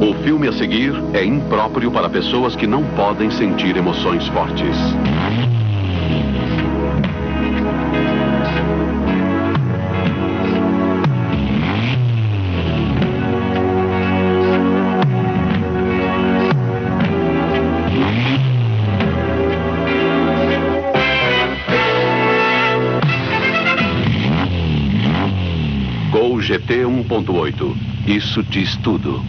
O filme a seguir é impróprio para pessoas que não podem sentir emoções fortes. Gol GT 1.8. Isso diz tudo.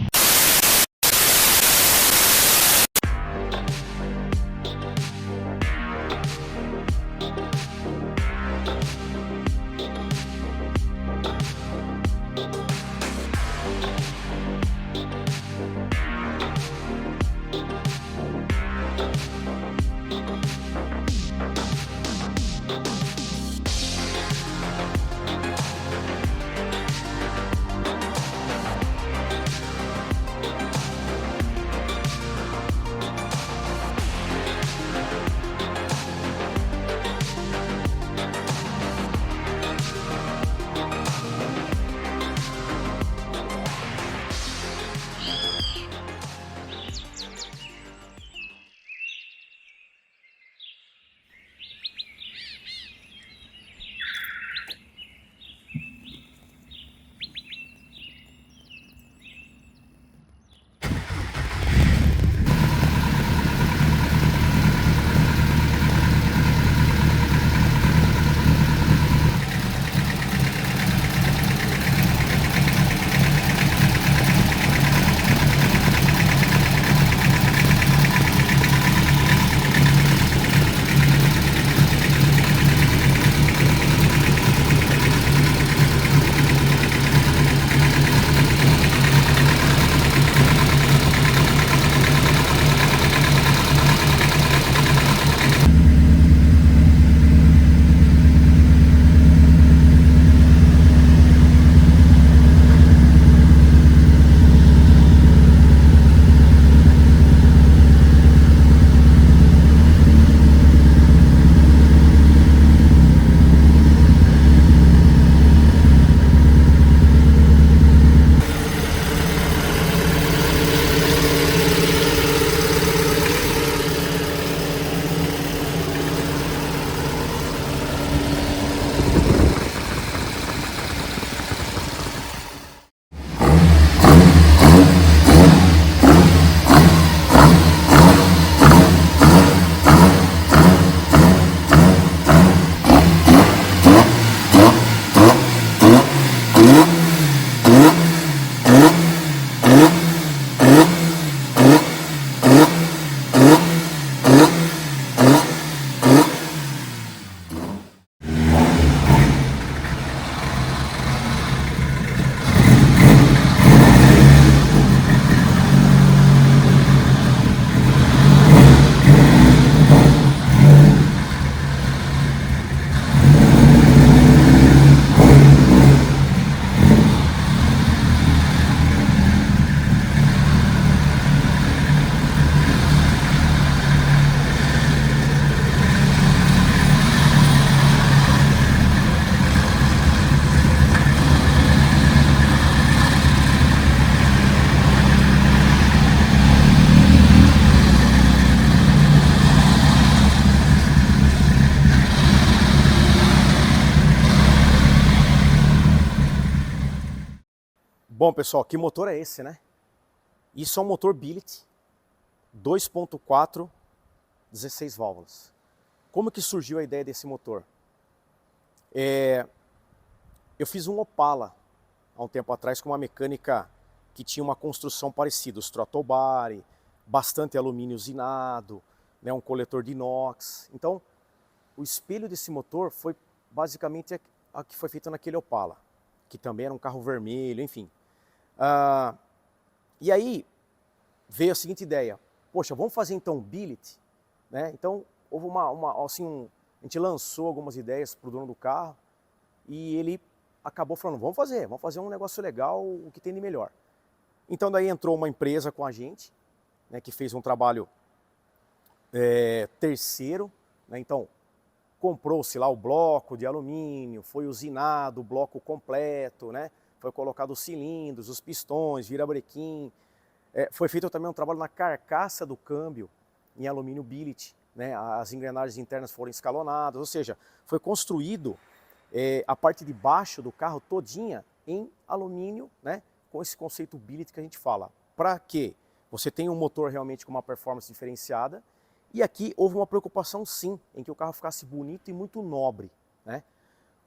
Bom, pessoal, que motor é esse, né? Isso é um motor billet 2.4, 16 válvulas. Como que surgiu a ideia desse motor? Eu fiz um Opala há um tempo atrás com uma mecânica que tinha uma construção parecida, os throttle bastante alumínio usinado, né, um coletor de inox. Então, o espelho desse motor foi basicamente a que foi feita naquele Opala, que também era um carro vermelho, enfim. E aí veio a seguinte ideia: poxa, vamos fazer então um billet, né? Então houve a gente lançou algumas ideias para o dono do carro e ele acabou falando, vamos fazer um negócio legal, o que tem de melhor. Então daí entrou uma empresa com a gente, né, que fez um trabalho terceiro, né? Então comprou-se lá o bloco de alumínio, foi usinado o bloco completo, né? Foi colocado os cilindros, os pistões, virabrequim, Foi feito também um trabalho na carcaça do câmbio em alumínio billet, né? As engrenagens internas foram escalonadas, ou seja, foi construído a parte de baixo do carro todinha em alumínio, né? Com esse conceito billet que a gente fala. Para quê? Você tem um motor realmente com uma performance diferenciada, e aqui houve uma preocupação sim, em que o carro ficasse bonito e muito nobre, né?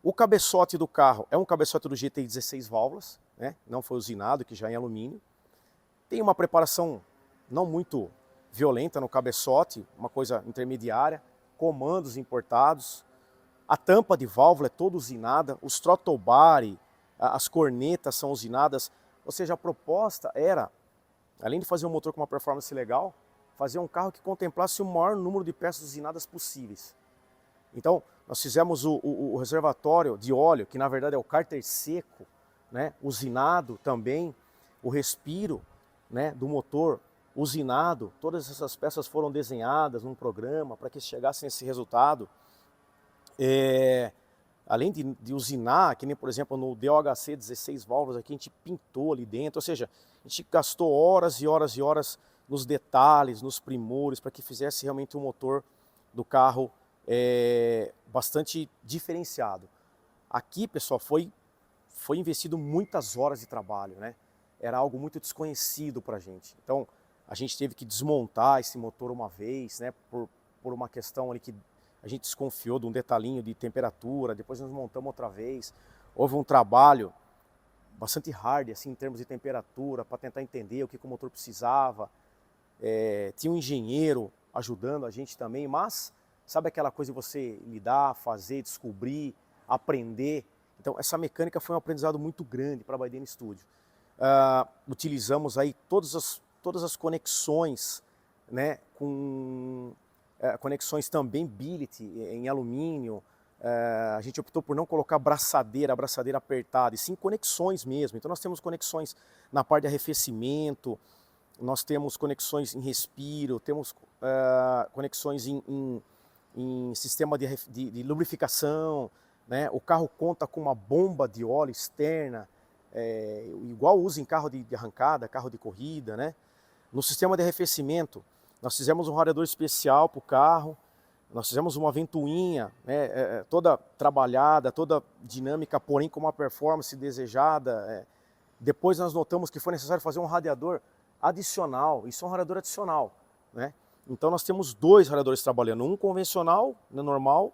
O cabeçote do carro é um cabeçote do GTI 16 válvulas, né? Não foi usinado, que já é em alumínio. Tem uma preparação não muito violenta no cabeçote, uma coisa intermediária, comandos importados. A tampa de válvula é toda usinada, os throttle bar, as cornetas são usinadas, ou seja, a proposta era, além de fazer um motor com uma performance legal, fazer um carro que contemplasse o maior número de peças usinadas possíveis. Então, nós fizemos o reservatório de óleo, que na verdade é o cárter seco, né, usinado também, o respiro, né, do motor usinado, todas essas peças foram desenhadas num programa para que chegassem a esse resultado. Além de usinar, que nem por exemplo no DOHC 16 válvulas aqui, a gente pintou ali dentro, ou seja, a gente gastou horas e horas e horas nos detalhes, nos primores, para que fizesse realmente um motor do carro bastante diferenciado. Aqui, pessoal, foi investido muitas horas de trabalho, né? Era algo muito desconhecido para a gente. Então, a gente teve que desmontar esse motor uma vez, né? Por uma questão ali que a gente desconfiou de um detalhinho de temperatura, depois nós montamos outra vez. Houve um trabalho bastante hard, assim, em termos de temperatura, para tentar entender o que o motor precisava. Tinha um engenheiro ajudando a gente também, mas sabe aquela coisa de você lidar, fazer, descobrir, aprender? Então essa mecânica foi um aprendizado muito grande para a Baidene Studio. Utilizamos aí todas as conexões, né, com conexões também billet em alumínio. A gente optou por não colocar abraçadeira apertada, e sim conexões mesmo. Então nós temos conexões na parte de arrefecimento, nós temos conexões em respiro, temos conexões em sistema de lubrificação, né? O carro conta com uma bomba de óleo externa, igual usa em carro de arrancada, carro de corrida, né? No sistema de arrefecimento, nós fizemos um radiador especial para o carro, nós fizemos uma ventoinha, né, toda trabalhada, toda dinâmica, porém com uma performance desejada. Depois nós notamos que foi necessário fazer um radiador adicional, isso é um radiador adicional, né? Então nós temos dois radiadores trabalhando, um convencional, né, normal,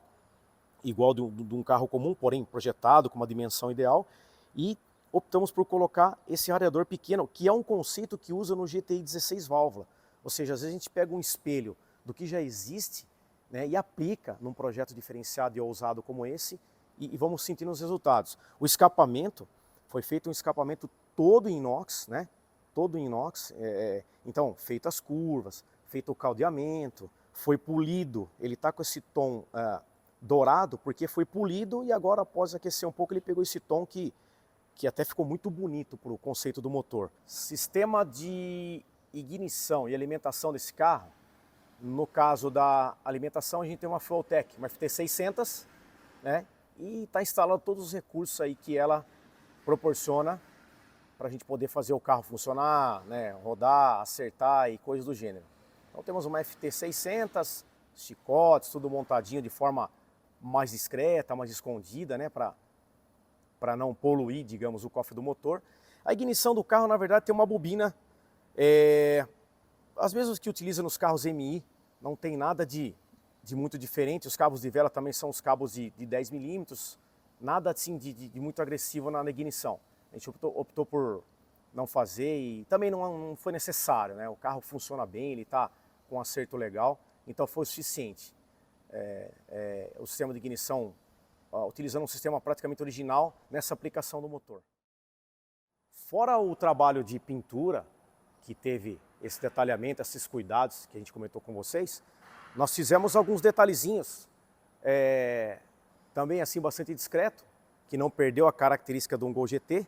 igual de um carro comum, porém projetado com uma dimensão ideal, e optamos por colocar esse radiador pequeno, que é um conceito que usa no GTI 16 válvula. Ou seja, às vezes a gente pega um espelho do que já existe, né, e aplica num projeto diferenciado e ousado como esse, e vamos sentindo os resultados. O escapamento, foi feito um escapamento todo em inox, né? Todo em inox, então feito as curvas, feito o caldeamento, foi polido, ele está com esse tom dourado porque foi polido, e agora após aquecer um pouco ele pegou esse tom que até ficou muito bonito para o conceito do motor. Sistema de ignição e alimentação desse carro, no caso da alimentação a gente tem uma Flowtech, uma FT600, né? E está instalado todos os recursos aí que ela proporciona para a gente poder fazer o carro funcionar, né? Rodar, acertar e coisas do gênero. Então temos uma FT600, chicotes, tudo montadinho de forma mais discreta, mais escondida, né? Para não poluir, digamos, o cofre do motor. A ignição do carro, na verdade, tem uma bobina, as mesmas que utiliza nos carros MI, não tem nada de muito diferente. Os cabos de vela também são os cabos de 10 milímetros, nada assim de muito agressivo na ignição. A gente optou por não fazer, e também não foi necessário, né? O carro funciona bem, ele está com um acerto legal, então foi o suficiente. O sistema de ignição, utilizando um sistema praticamente original nessa aplicação do motor. Fora o trabalho de pintura, que teve esse detalhamento, esses cuidados que a gente comentou com vocês, nós fizemos alguns detalhezinhos, também assim bastante discreto, que não perdeu a característica de um Gol GT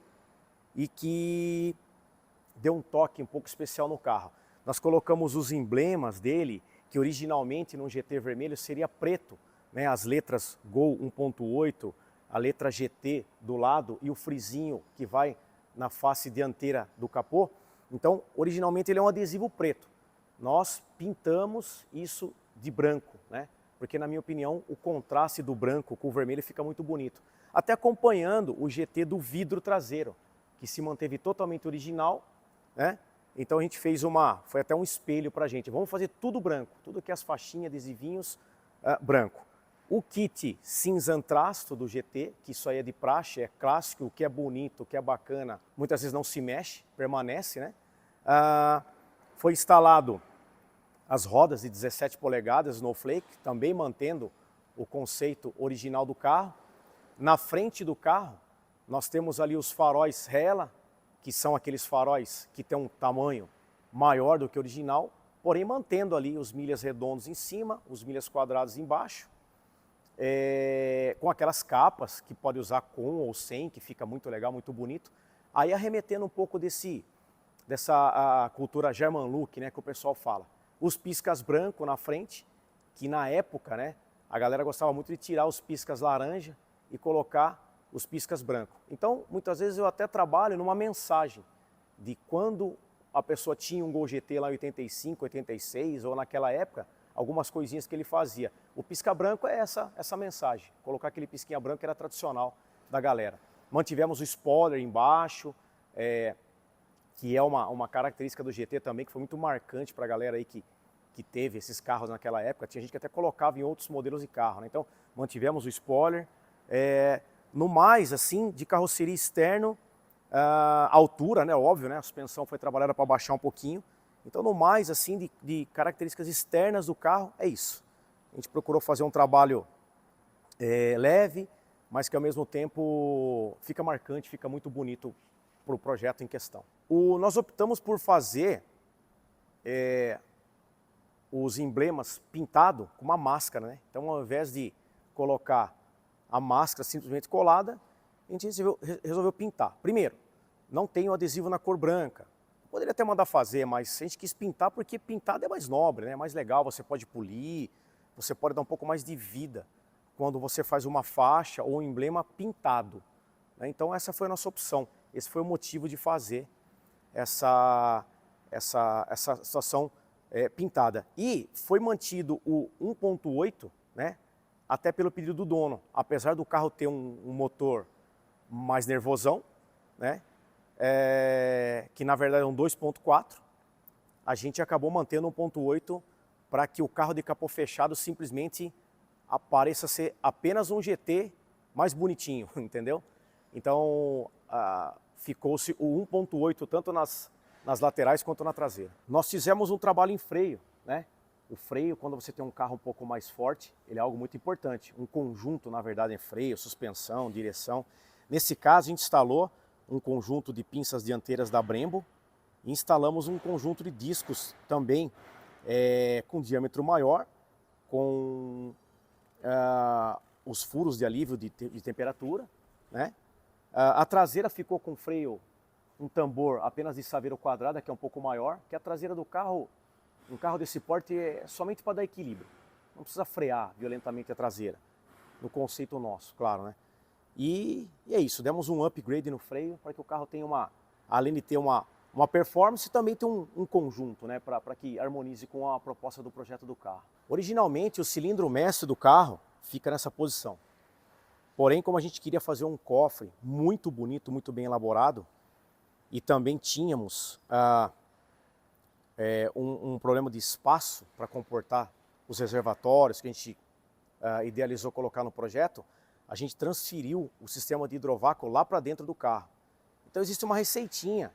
e que deu um toque um pouco especial no carro. Nós colocamos os emblemas dele, que originalmente no GT vermelho seria preto, né? As letras Gol 1.8, a letra GT do lado e o frisinho que vai na face dianteira do capô. Então, originalmente ele é um adesivo preto. Nós pintamos isso de branco, né? Porque na minha opinião o contraste do branco com o vermelho fica muito bonito. Até acompanhando o GT do vidro traseiro, que se manteve totalmente original, né? Então a gente fez foi até um espelho pra gente. Vamos fazer tudo branco, tudo que as faixinhas, adesivinhos, branco. O kit cinza antrasto do GT, que isso aí é de praxe, é clássico, o que é bonito, o que é bacana, muitas vezes não se mexe, permanece, né? Foi instalado as rodas de 17 polegadas Snowflake, também mantendo o conceito original do carro. Na frente do carro, nós temos ali os faróis Hella, que são aqueles faróis que têm um tamanho maior do que o original, porém mantendo ali os milhas redondos em cima, os milhas quadrados embaixo, com aquelas capas que pode usar com ou sem, que fica muito legal, muito bonito. Aí arremetendo um pouco dessa cultura German look, né, que o pessoal fala. Os piscas branco na frente, que na época, né, a galera gostava muito de tirar os piscas laranja e colocar os piscas branco. Então, muitas vezes eu até trabalho numa mensagem de quando a pessoa tinha um Gol GT lá em 85, 86, ou naquela época, algumas coisinhas que ele fazia. O pisca branco é essa mensagem, colocar aquele pisquinha branco que era tradicional da galera. Mantivemos o spoiler embaixo, que é uma característica do GT também, que foi muito marcante para a galera aí que teve esses carros naquela época. Tinha gente que até colocava em outros modelos de carro, né? Então, mantivemos o spoiler. No mais, assim, de carroceria externo, altura, né, óbvio, né, a suspensão foi trabalhada para baixar um pouquinho. Então, no mais, assim, de características externas do carro, é isso. A gente procurou fazer um trabalho leve, mas que ao mesmo tempo fica marcante, fica muito bonito para o projeto em questão. Nós optamos por fazer os emblemas pintado com uma máscara, né? Então, ao invés de colocar a máscara simplesmente colada, a gente resolveu pintar. Primeiro, não tem o adesivo na cor branca. Poderia até mandar fazer, mas a gente quis pintar porque pintado é mais nobre, né? É mais legal, você pode polir, você pode dar um pouco mais de vida quando você faz uma faixa ou um emblema pintado, né? Então essa foi a nossa opção. Esse foi o motivo de fazer essa situação pintada. E foi mantido o 1.8, né? Até pelo pedido do dono. Apesar do carro ter um motor mais nervosão, né? Que na verdade é um 2.4, a gente acabou mantendo 1.8 para que o carro de capô fechado simplesmente pareça ser apenas um GT mais bonitinho, entendeu? Então ficou-se o 1.8 tanto nas laterais quanto na traseira. Nós fizemos um trabalho em freio, né? O freio, quando você tem um carro um pouco mais forte, ele é algo muito importante. Um conjunto, na verdade, é freio, suspensão, direção. Nesse caso, a gente instalou um conjunto de pinças dianteiras da Brembo e instalamos um conjunto de discos também com diâmetro maior, com os furos de alívio de temperatura, né? A traseira ficou com freio, um tambor apenas de saveiro quadrada, que é um pouco maior, que a traseira do carro, um carro desse porte é somente para dar equilíbrio. Não precisa frear violentamente a traseira, no conceito nosso, claro, né? E é isso, demos um upgrade no freio para que o carro tenha além de ter uma performance, também tem um conjunto, né? Para que harmonize com a proposta do projeto do carro. Originalmente, o cilindro mestre do carro fica nessa posição. Porém, como a gente queria fazer um cofre muito bonito, muito bem elaborado, e também tínhamos um problema de espaço para comportar os reservatórios que a gente idealizou colocar no projeto, a gente transferiu o sistema de hidrovácuo lá para dentro do carro. Então existe uma receitinha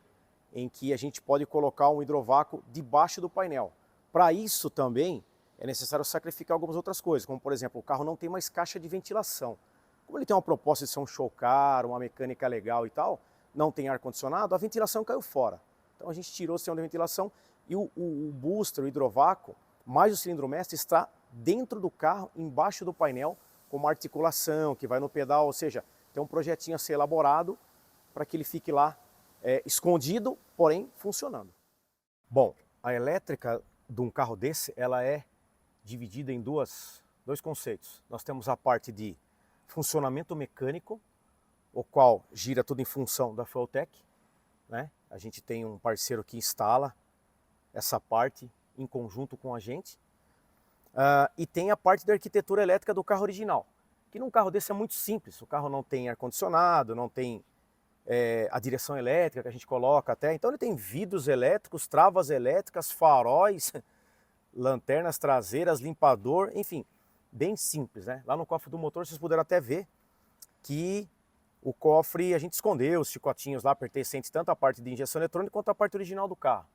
em que a gente pode colocar um hidrovácuo debaixo do painel. Para isso também é necessário sacrificar algumas outras coisas, como por exemplo, o carro não tem mais caixa de ventilação. Como ele tem uma proposta de ser um show car, uma mecânica legal e tal, não tem ar-condicionado, a ventilação caiu fora. Então a gente tirou o sistema de ventilação e o booster, o hidrovácuo, mais o cilindro mestre está dentro do carro, embaixo do painel, com uma articulação que vai no pedal, ou seja, tem um projetinho a ser elaborado para que ele fique lá escondido, porém funcionando. Bom, a elétrica de um carro desse, ela é dividida em dois conceitos. Nós temos a parte de funcionamento mecânico, o qual gira tudo em função da Fueltech, né? A gente tem um parceiro que instala essa parte em conjunto com a gente. E tem a parte da arquitetura elétrica do carro original, que num carro desse é muito simples. O carro não tem ar-condicionado, não tem a direção elétrica que a gente coloca até. Então ele tem vidros elétricos, travas elétricas, faróis, lanternas traseiras, limpador, enfim, bem simples, né? Lá no cofre do motor vocês puderam até ver que o cofre a gente escondeu os chicotinhos lá pertencentes tanto à parte de injeção eletrônica quanto à parte original do carro.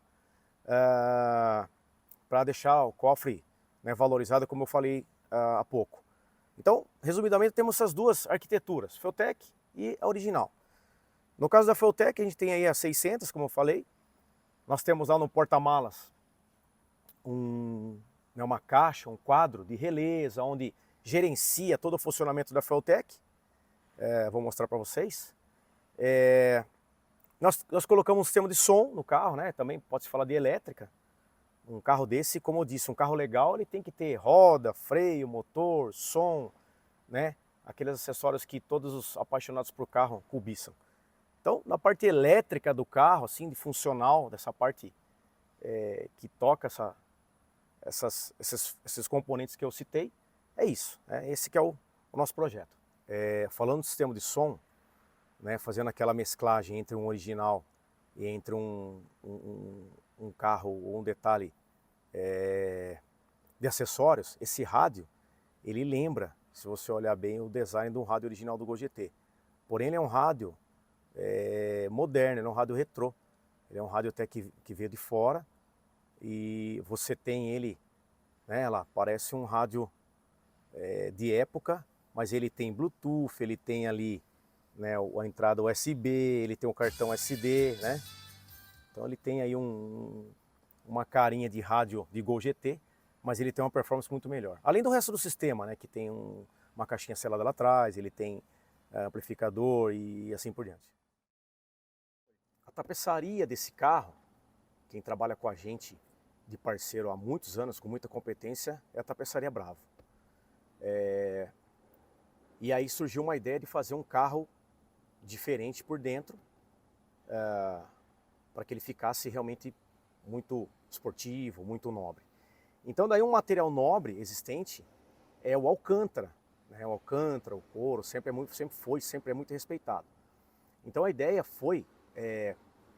Para deixar o cofre, né, valorizado, como eu falei há pouco. Então, resumidamente, temos essas duas arquiteturas, Feltec e a original. No caso da Feltec, a gente tem aí a 600, como eu falei. Nós temos lá no porta-malas uma caixa, um quadro de releza, onde gerencia todo o funcionamento da Feltec. Vou mostrar para vocês. Nós colocamos um sistema de som no carro, né? Também pode-se falar de elétrica. Um carro desse, como eu disse, um carro legal, ele tem que ter roda, freio, motor, som, né? Aqueles acessórios que todos os apaixonados por carro cobiçam. Então, na parte elétrica do carro, assim, de funcional, dessa parte que toca esses componentes que eu citei, é isso. Esse que é o nosso projeto. Falando do sistema de som, né, fazendo aquela mesclagem entre um original e entre um carro ou um detalhe de acessórios, esse rádio, ele lembra, se você olhar bem, o design do rádio original do Gol GT. Porém, ele é um rádio moderno, ele é um rádio retrô. Ele é um rádio até que veio de fora e você tem ele, né, lá, parece um rádio de época, mas ele tem Bluetooth, ele tem ali, né, a entrada USB, ele tem um cartão SD, né? Então ele tem aí uma carinha de rádio de Gol GT, mas ele tem uma performance muito melhor. Além do resto do sistema, né, que tem uma caixinha selada lá atrás, ele tem amplificador e assim por diante. A tapeçaria desse carro, quem trabalha com a gente de parceiro há muitos anos, com muita competência, é a tapeçaria Bravo. E aí surgiu uma ideia de fazer um carro diferente por dentro, para que ele ficasse realmente muito esportivo, muito nobre. Então daí um material nobre existente é o alcântara, né? O alcântara, o couro, sempre é muito respeitado. Então a ideia foi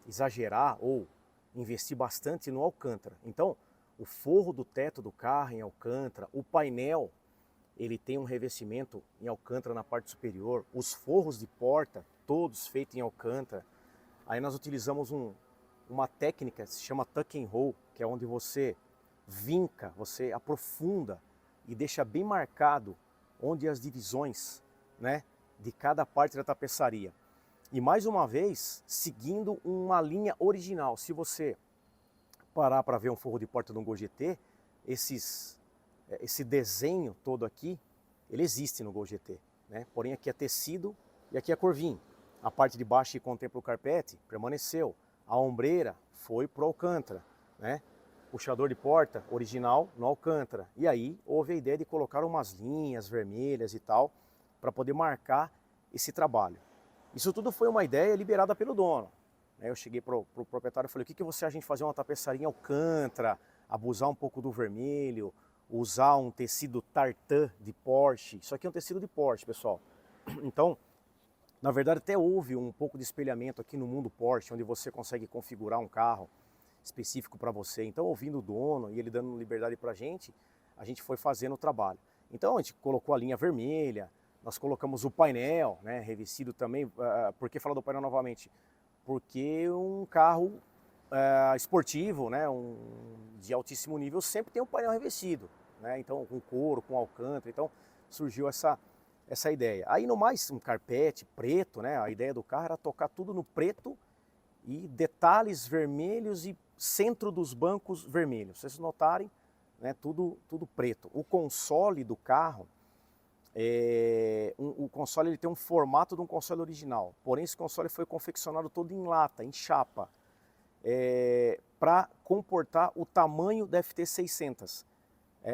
exagerar ou investir bastante no alcântara. Então o forro do teto do carro em alcântara, o painel, ele tem um revestimento em alcântara na parte superior, os forros de porta, todos feitos em alcântara. Aí nós utilizamos uma técnica que se chama tuck and roll, que é onde você vinca, você aprofunda e deixa bem marcado onde as divisões, né, de cada parte da tapeçaria. E mais uma vez, seguindo uma linha original. Se você parar para ver um forro de porta de um Gol GT, esse desenho todo aqui, ele existe no Gol GT, né? Porém aqui é tecido e aqui é corvinho. A parte de baixo que contempla o carpete permaneceu. A ombreira foi para o alcântara, né? Puxador de porta original no alcântara. E aí houve a ideia de colocar umas linhas vermelhas e tal, para poder marcar esse trabalho. Isso tudo foi uma ideia liberada pelo dono. Eu cheguei para o proprietário e falei, o que você acha de fazer uma tapeçaria em alcântara, abusar um pouco do vermelho, usar um tecido tartan de Porsche. Isso aqui é um tecido de Porsche, pessoal. Então, na verdade, até houve um pouco de espelhamento aqui no mundo Porsche, onde você consegue configurar um carro específico para você. Então, ouvindo o dono e ele dando liberdade para a gente foi fazendo o trabalho. Então, a gente colocou a linha vermelha, nós colocamos o painel, né, revestido também. Por que falar do painel novamente? Porque um carro esportivo, né, de altíssimo nível, sempre tem um painel revestido, né? Então, com couro, com alcântara. Então, surgiu essa ideia. Aí no mais, um carpete preto, né? A ideia do carro era tocar tudo no preto e detalhes vermelhos e centro dos bancos vermelhos. Se vocês notarem, né, tudo preto. O console do carro, o console ele tem um formato de um console original, porém esse console foi confeccionado todo em lata, em chapa, para comportar o tamanho da FT600.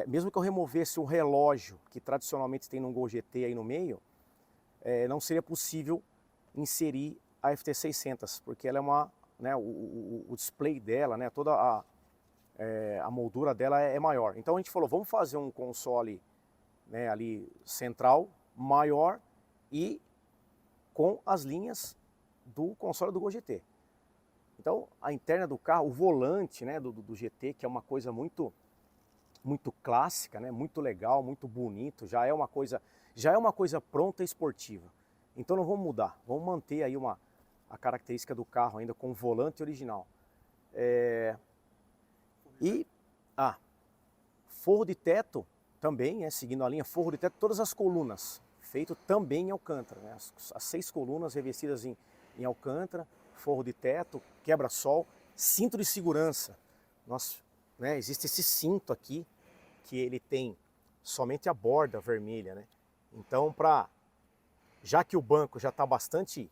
Mesmo que eu removesse o relógio que tradicionalmente tem no Gol GT aí no meio, não seria possível inserir a FT600, porque ela é né, o display dela, né, toda a moldura dela é maior. Então a gente falou, vamos fazer um console, né, ali central, maior e com as linhas do console do Gol GT. Então a interna do carro, o volante, né, do GT, que é uma coisa muito clássica, né, muito legal, muito bonito, já é uma coisa pronta e esportiva. Então não vamos mudar, vamos manter aí a característica do carro ainda com o volante original. Forro de teto também, seguindo a linha, forro de teto, todas as colunas, feito também em Alcântara, né? As 6 colunas revestidas em Alcântara, forro de teto, quebra-sol, cinto de segurança. Né, existe esse cinto aqui, que ele tem somente a borda vermelha, né? Então, já que o banco já está bastante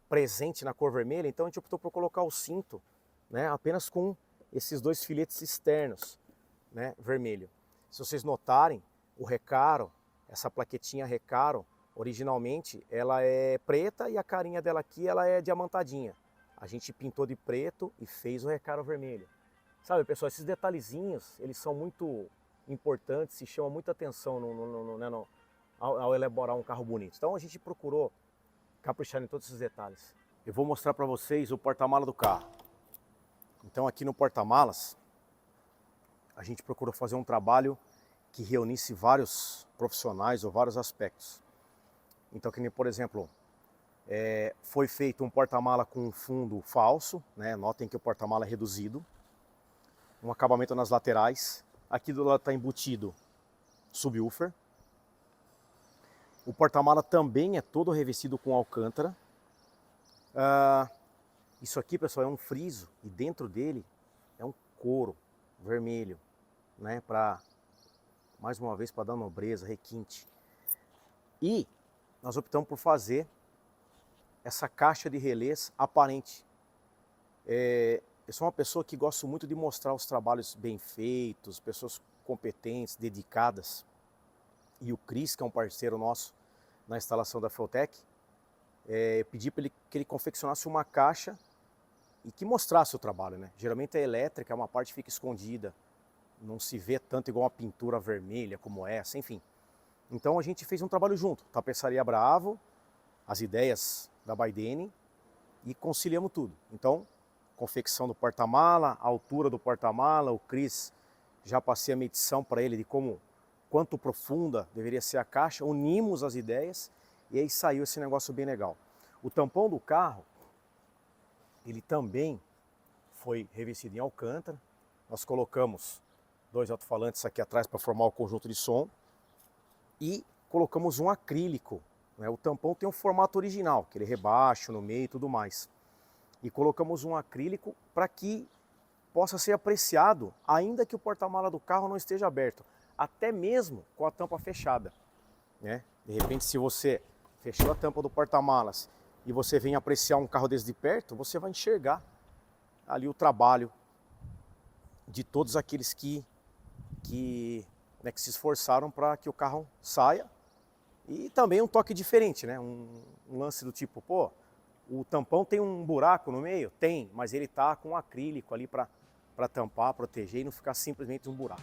presente na cor vermelha, então a gente optou por colocar o cinto, né, apenas com esses 2 filetes externos, né, vermelho. Se vocês notarem, o recaro, essa plaquetinha recaro, originalmente ela é preta e a carinha dela aqui ela é diamantadinha. A gente pintou de preto e fez o recaro vermelho. Sabe, pessoal, esses detalhezinhos, eles são muito importantes e chamam muita atenção ao elaborar um carro bonito. Então a gente procurou caprichar em todos esses detalhes. Eu vou mostrar para vocês o porta-mala do carro. Então aqui no porta-malas, a gente procurou fazer um trabalho que reunisse vários profissionais ou vários aspectos. Então, que nem, por exemplo, foi feito um porta-mala com um fundo falso, né? Notem que o porta-mala é reduzido. Um acabamento nas laterais. Aqui do lado está embutido subwoofer. O porta-mala também é todo revestido com alcântara. Isso aqui, pessoal, é um friso e dentro dele é um couro vermelho, né? Mais uma vez, para dar nobreza, requinte. E nós optamos por fazer essa caixa de relés aparente. Eu sou uma pessoa que gosto muito de mostrar os trabalhos bem feitos, pessoas competentes, dedicadas. E o Cris, que é um parceiro nosso na instalação da Feltec, eu pedi para que ele confeccionasse uma caixa e que mostrasse o trabalho, né? Geralmente é elétrica, uma parte fica escondida, não se vê tanto igual uma pintura vermelha como essa, enfim. Então a gente fez um trabalho junto, tapeçaria Bravo, as ideias da Baidene e conciliamos tudo. Então, confecção do porta-mala, a altura do porta-mala, o Cris, já passei a medição para ele de quanto profunda deveria ser a caixa, unimos as ideias e aí saiu esse negócio bem legal. O tampão do carro, ele também foi revestido em alcântara. Nós colocamos 2 alto-falantes aqui atrás para formar o conjunto de som e colocamos um acrílico, né? O tampão tem um formato original, aquele rebaixo no meio e tudo mais. E colocamos um acrílico para que possa ser apreciado, ainda que o porta-mala do carro não esteja aberto, até mesmo com a tampa fechada, né? De repente, se você fechou a tampa do porta-malas e você vem apreciar um carro desse de perto, você vai enxergar ali o trabalho de todos aqueles que se esforçaram para que o carro saia. E também um toque diferente, né? Um lance do tipo, pô, o tampão tem um buraco no meio? Tem, mas ele tá com um acrílico ali para tampar, proteger e não ficar simplesmente um buraco.